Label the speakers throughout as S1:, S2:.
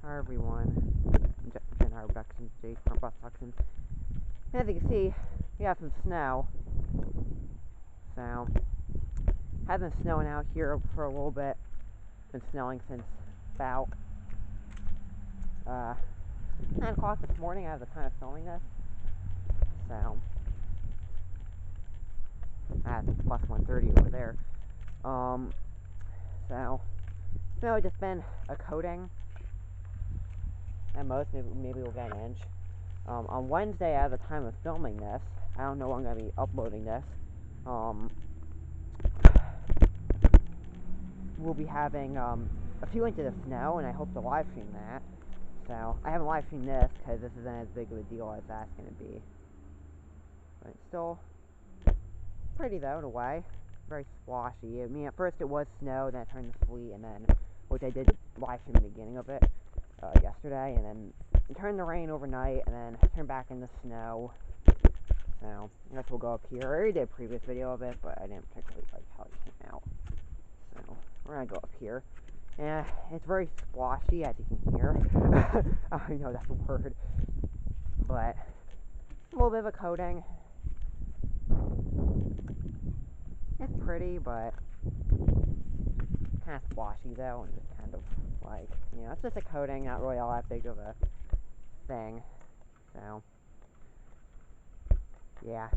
S1: Hi everyone, Jen Reductions, J from Bus Reductions. And as you can see, we have some snow. So, has been snowing out here for a little bit. Been snowing since about 9 o'clock this morning at the time of filming this. So, at plus 1:30 over there. So it's just been a coating. At most, maybe we'll get an inch. On Wednesday, at the time of filming this, I don't know when I'm going to be uploading this, we'll be having a few inches of snow, and I hope to live stream that. So, I haven't live streamed this, because this isn't as big of a deal as that's going to be. But it's still pretty, though, in a way. Very sloshy. I mean, at first it was snow, then it turned to sleet, and then, which I did live stream the beginning of it. Yesterday, and then it turned to rain overnight, and then turned back into snow. So, I guess we'll go up here. I already did a previous video of it, but I didn't particularly like how it came out. So, we're gonna go up here. And it's very sploshy, as you can hear. I know that's a word. But, a little bit of a coating. It's pretty, but kind of sploshy, though, and just kind of like, you know, it's just a coating, not really all that big of a thing. So, yeah.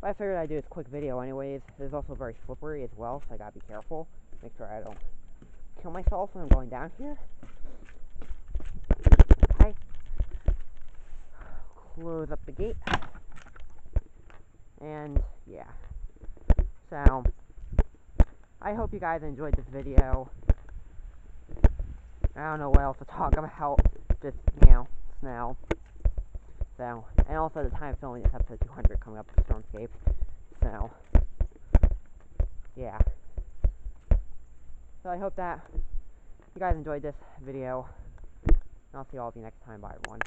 S1: But I figured I'd do this quick video anyways. It's also very slippery as well, so I gotta be careful. Make sure I don't kill myself when I'm going down here. Okay. Close up the gate. And, yeah. So, I hope you guys enjoyed this video. I don't know what else to talk about. Just, you know, snow. So, and also at the time of filming this episode 200 coming up with Stormscapes. So, yeah. So I hope that you guys enjoyed this video. And I'll see all of you next time. Bye, everyone.